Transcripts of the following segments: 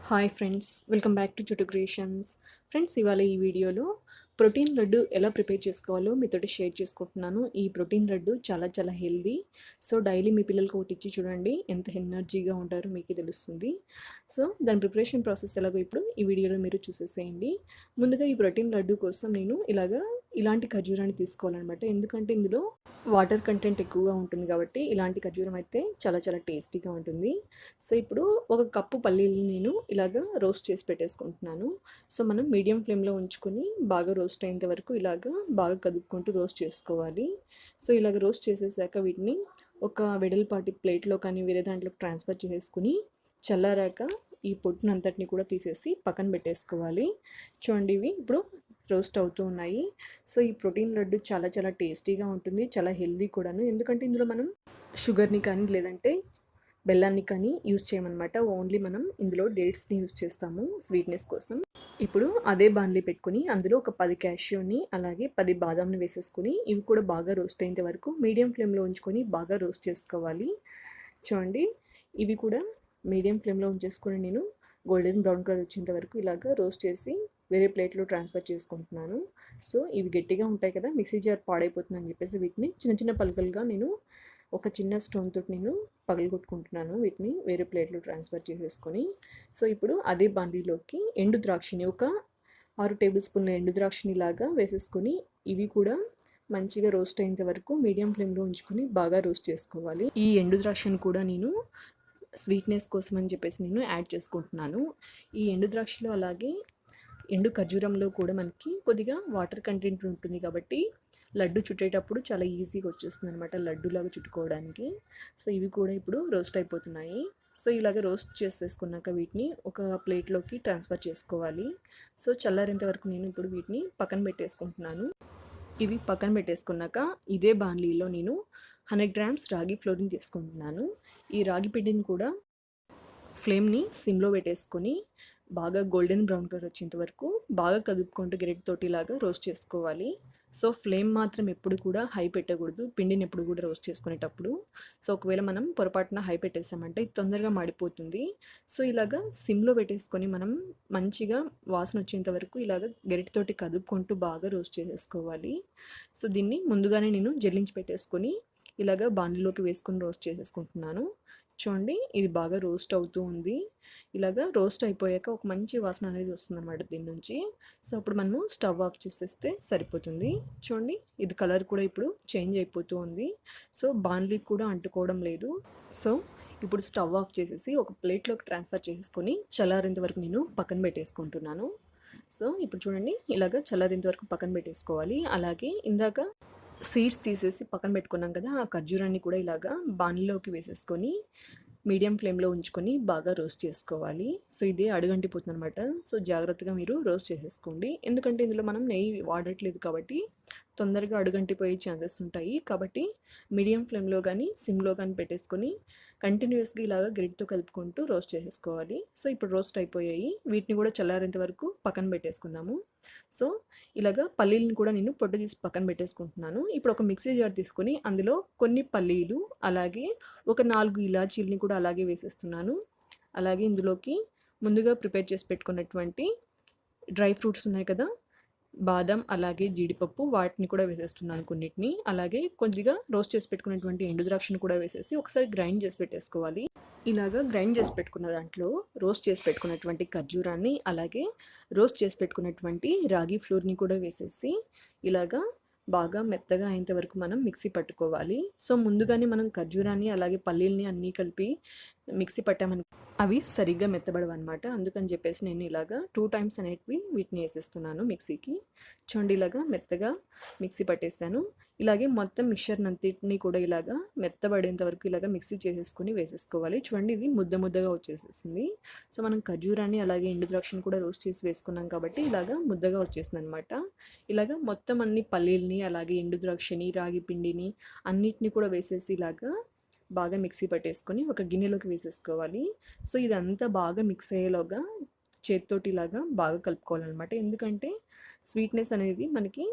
Hi friends, welcome back to చుటూ creations. Friends, ఇవాళ ఈ వీడియోలో ప్రోటీన్ లడ్డు ఎలా ప్రిపేర్ చేసుకోవాలో మీతోటి షేర్ చేసుకుంటున్నాను. ఈ ప్రోటీన్ లడ్డు చాలా చాలా హెల్దీ. సో డైలీ మీ పిల్లలకి ఒకటి ఇచ్చి చూడండి, ఎంత ఎనర్జీగా ఉంటారో మీకు తెలుస్తుంది. సో దాని ప్రిపరేషన్ ప్రాసెస్ ఎలాగో ఇప్పుడు ఈ వీడియోలో మీరు చూసేసేయండి. ముందుగా ఈ ప్రోటీన్ లడ్డు కోసం నేను ఇలాంటి ఖర్జూరాన్ని తీసుకోవాలన్నమాట. ఎందుకంటే ఇందులో వాటర్ కంటెంట్ ఎక్కువగా ఉంటుంది కాబట్టి ఇలాంటి ఖర్జూరం అయితే చాలా చాలా టేస్టీగా ఉంటుంది. సో ఇప్పుడు ఒక కప్పు పల్లీలు నేను రోస్ట్ చేసి పెట్టేసుకుంటున్నాను. సో మనం మీడియం ఫ్లేమ్లో ఉంచుకొని బాగా రోస్ట్ అయ్యేంత వరకు బాగా కదుపుకుంటూ రోస్ట్ చేసుకోవాలి. సో రోస్ట్ చేసేసాక వీటిని ఒక వెడల్పాటి ప్లేట్లో కానీ వేరే దాంట్లోకి ట్రాన్స్ఫర్ చేసేసుకుని చల్లారాక ఈ పొట్టునంతటిని కూడా తీసేసి పక్కన పెట్టేసుకోవాలి. చూడండి, ఇవి ఇప్పుడు రోస్ట్ అవుతూ ఉన్నాయి. సో ఈ ప్రోటీన్ లడ్డు చాలా చాలా టేస్టీగా ఉంటుంది, చాలా హెల్దీ కూడాను. ఎందుకంటే ఇందులో మనం షుగర్ని కానీ లేదంటే బెల్లాన్ని కానీ యూజ్ చేయమన్నమాట. ఓన్లీ మనం ఇందులో డేట్స్ని యూజ్ చేస్తాము స్వీట్నెస్ కోసం. ఇప్పుడు అదే బాండ్లీ పెట్టుకుని అందులో ఒక 10 క్యాష్యూని అలాగే 10 బాదాంని వేసేసుకుని ఇవి కూడా బాగా రోస్ట్ అయ్యేంత వరకు మీడియం ఫ్లేమ్లో ఉంచుకొని బాగా రోస్ట్ చేసుకోవాలి. చూడండి, ఇవి కూడా మీడియం ఫ్లేమ్లో ఉంచేసుకొని నేను గోల్డెన్ బ్రౌన్ కలర్ వచ్చేంత వరకు రోస్ట్ చేసి వేరే ప్లేట్లో ట్రాన్స్ఫర్ చేసుకుంటున్నాను. సో ఇవి గట్టిగా ఉంటాయి కదా, మిక్సీ జార్ పాడైపోతుందని చెప్పేసి వీటిని చిన్న చిన్న పలుకలుగా నేను ఒక చిన్న స్టోన్ తోటి నేను పగలగొట్టుకుంటున్నాను. వీటిని వేరే ప్లేట్లో ట్రాన్స్ఫర్ చేసేసుకొని సో ఇప్పుడు అదే బాండీలోకి ఎండు ద్రాక్షని ఒక 6 టేబుల్ స్పూన్ల ఎండు ద్రాక్షని వేసేసుకొని ఇవి కూడా మంచిగా రోస్ట్ అయ్యేంత వరకు మీడియం ఫ్లేమ్లో ఉంచుకొని బాగా రోస్ట్ చేసుకోవాలి. ఈ ఎండు ద్రాక్షని కూడా నేను స్వీట్నెస్ కోసం అని చెప్పేసి నేను యాడ్ చేసుకుంటున్నాను. ఈ ఎండు ద్రాక్షలో అలాగే ఎండు ఖర్జూరంలో కూడా మనకి కొద్దిగా వాటర్ కంటెంట్ ఉంటుంది కాబట్టి లడ్డు చుట్టేటప్పుడు చాలా ఈజీగా వచ్చేస్తుంది అనమాట, లడ్డూలాగా చుట్టుకోవడానికి. సో ఇవి కూడా ఇప్పుడు రోస్ట్ అయిపోతున్నాయి. సో రోస్ట్ చేసేసుకున్నాక వీటిని ఒక ప్లేట్లోకి ట్రాన్స్ఫర్ చేసుకోవాలి. సో చల్లారేంత వరకు నేను ఇప్పుడు వీటిని పక్కన పెట్టేసుకుంటున్నాను. ఇవి పక్కన పెట్టేసుకున్నాక ఇదే బాండ్లీలో నేను 100 గ్రామ్స్ రాగి ఫ్లోర్ని తీసుకుంటున్నాను. ఈ రాగి పిండిని కూడా ఫ్లేమ్ని సిమ్లో పెట్టేసుకొని బాగా గోల్డెన్ బ్రౌన్ కలర్ వచ్చేంత వరకు బాగా కదుపుకుంటూ గరిటె తోటి రోస్ట్ చేసుకోవాలి. సో ఫ్లేమ్ మాత్రం ఎప్పుడు కూడా హై పెట్టకూడదు పిండిని ఎప్పుడు కూడా రోస్ట్ చేసుకునేటప్పుడు. సో ఒకవేళ మనం పొరపాటున హై పెట్టేసామంటే ఇది తొందరగా మాడిపోతుంది. సో సిమ్లో పెట్టేసుకొని మనం మంచిగా వాసన వచ్చేంత వరకు గరిటె తోటి కదుపుకుంటూ బాగా రోస్ట్ చేసేసుకోవాలి. సో దీన్ని ముందుగానే నేను జల్లించి పెట్టేసుకొని బాండ్లీలోకి వేసుకొని రోస్ట్ చేసేసుకుంటున్నాను. చూడండి, ఇది బాగా రోస్ట్ అవుతూ ఉంది. రోస్ట్ అయిపోయాక ఒక మంచి వాసన అనేది వస్తుంది అనమాట దీని నుంచి. సో అప్పుడు మనము స్టవ్ ఆఫ్ చేసేస్తే సరిపోతుంది. చూడండి, ఇది కలర్ కూడా ఇప్పుడు చేంజ్ అయిపోతూ ఉంది. సో బాండ్లీకి కూడా అంటుకోవడం లేదు. సో ఇప్పుడు స్టవ్ ఆఫ్ చేసేసి ఒక ప్లేట్లోకి ట్రాన్స్ఫర్ చేసేసుకొని చల్లారేంత వరకు నేను పక్కన పెట్టేసుకుంటున్నాను. సో ఇప్పుడు చూడండి, చల్లారేంత వరకు పక్కన పెట్టేసుకోవాలి. అలాగే ఇందాక సీడ్స్ తీసేసి పక్కన పెట్టుకున్నాం కదా, ఆ ఖర్జూరాన్ని కూడా బాణలిలోకి వేసేసుకొని మీడియం ఫ్లేమ్లో ఉంచుకొని బాగా రోస్ట్ చేసుకోవాలి. సో ఇదే అడుగంటిపోతుంది అనమాట. సో జాగ్రత్తగా మీరు రోస్ట్ చేసేసుకోండి, ఎందుకంటే ఇందులో మనం నెయ్యి వాడట్లేదు కాబట్టి తొందరగా అడుగంటిపోయే ఛాన్సెస్ ఉంటాయి. కాబట్టి మీడియం ఫ్లేమ్లో కానీ సిమ్లో కానీ పెట్టేసుకొని కంటిన్యూస్గా గరిటతో కలుపుకుంటూ రోస్ట్ చేసేసుకోవాలి. సో ఇప్పుడు రోస్ట్ అయిపోయాయి, వీటిని కూడా చల్లారేంత వరకు పక్కన పెట్టేసుకుందాము. సో పల్లీలను కూడా నేను పొట్టు తీసి పక్కన పెట్టేసుకుంటున్నాను. ఇప్పుడు ఒక మిక్సీ జార్ తీసుకొని అందులో కొన్ని పల్లీలు అలాగే ఒక 4 ఇలాచీలని కూడా అలాగే వేసేస్తున్నాను. అలాగే ఇందులోకి ముందుగా ప్రిపేర్ చేసి పెట్టుకున్నటువంటి డ్రై ఫ్రూట్స్ ఉన్నాయి కదా, బాదం అలాగే జీడిపప్పు, వాటిని కూడా వేసేస్తున్నాను కొన్నిటిని. అలాగే కొద్దిగా రోస్ట్ చేసి పెట్టుకున్నటువంటి ఎండు ద్రాక్షను కూడా వేసేసి ఒకసారి గ్రైండ్ చేసి పెట్టేసుకోవాలి. గ్రైండ్ చేసి పెట్టుకున్న దాంట్లో రోస్ట్ చేసి పెట్టుకున్నటువంటి ఖర్జూరాన్ని అలాగే రోస్ట్ చేసి పెట్టుకున్నటువంటి రాగి ఫ్లోర్ని కూడా వేసేసి బాగా మెత్తగా అయ్యేంత వరకు మనం మిక్సీ పట్టుకోవాలి. సో ముందుగానే మనం ఖర్జూరాన్ని అలాగే పల్లీల్ని అన్నీ కలిపి మిక్సీ పట్టామని అవి సరిగ్గా మెత్తబడవు అనమాట. అందుకని చెప్పేసి నేను 2 టైమ్స్ అనేటివి వీటిని వేసేస్తున్నాను మిక్సీకి. చూడండి, మెత్తగా మిక్సీ పట్టేసాను. మొత్తం మిక్చర్నంతటిని కూడా మెత్తబడేంత వరకు మిక్సీ చేసేసుకొని వేసేసుకోవాలి. చూడండి, ఇది ముద్ద ముద్దగా వచ్చేసేసింది. సో మనం ఖర్జూరాన్ని అలాగే ఎండు ద్రాక్షని కూడా రోస్ట్ చేసి వేసుకున్నాం కాబట్టి ముద్దగా వచ్చేసింది అనమాట. మొత్తం అన్ని పల్లీల్ని అలాగే ఎండు ద్రాక్షని రాగి పిండిని అన్నిటిని కూడా వేసేసి బాగా మిక్సీ పట్టేసుకొని ఒక గిన్నెలోకి వేసేసుకోవాలి. సో ఇదంతా బాగా మిక్స్ అయ్యేలాగా చేత్తోటి బాగా కలుపుకోవాలన్నమాట. ఎందుకంటే స్వీట్నెస్ అనేది మనకి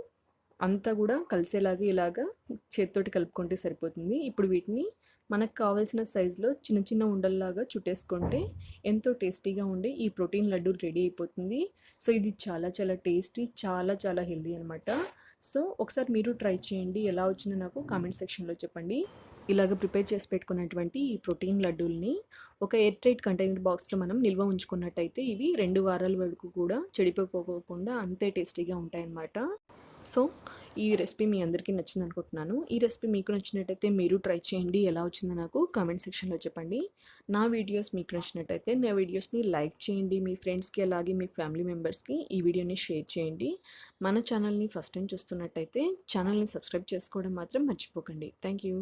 అంతా కూడా కలిసేలాగా చేత్తోటి కలుపుకుంటే సరిపోతుంది. ఇప్పుడు వీటిని మనకు కావాల్సిన సైజులో చిన్న చిన్న ఉండల్లాగా చుట్టేసుకుంటే ఎంతో టేస్టీగా ఉండే ఈ ప్రోటీన్ లడ్డు రెడీ అయిపోతుంది. సో ఇది చాలా చాలా టేస్టీ, చాలా చాలా హెల్దీ అనమాట. సో ఒకసారి మీరు ట్రై చేయండి, ఎలా వచ్చిందో నాకు కామెంట్ సెక్షన్లో చెప్పండి. ఇలాగ ప్రిపేర్ చేసి పెట్టుకున్నటువంటి ఈ ప్రోటీన్ లడ్డూల్ని ఒక ఎయిర్ టైట్ కంటైనర్ బాక్స్లో మనం నిల్వ ఉంచుకున్నట్టయితే ఇవి 2 వారాల వరకు కూడా చెడిపోకోకుండా అంతే టేస్టీగా ఉంటాయన్నమాట. సో ఈ రెసిపీ మీ అందరికీ నచ్చింది అనుకుంటున్నాను. ఈ రెసిపీ మీకు నచ్చినట్టయితే మీరు ట్రై చేయండి, ఎలా వచ్చిందో నాకు కామెంట్ సెక్షన్లో చెప్పండి. నా వీడియోస్ మీకు నచ్చినట్టయితే నా వీడియోస్ని లైక్ చేయండి, మీ ఫ్రెండ్స్కి అలాగే మీ ఫ్యామిలీ మెంబర్స్కి ఈ వీడియోని షేర్ చేయండి. మన ఛానల్ని ఫస్ట్ టైం చూస్తున్నట్టయితే ఛానల్ని సబ్స్క్రైబ్ చేసుకోవడం మాత్రం మర్చిపోకండి. Thank you.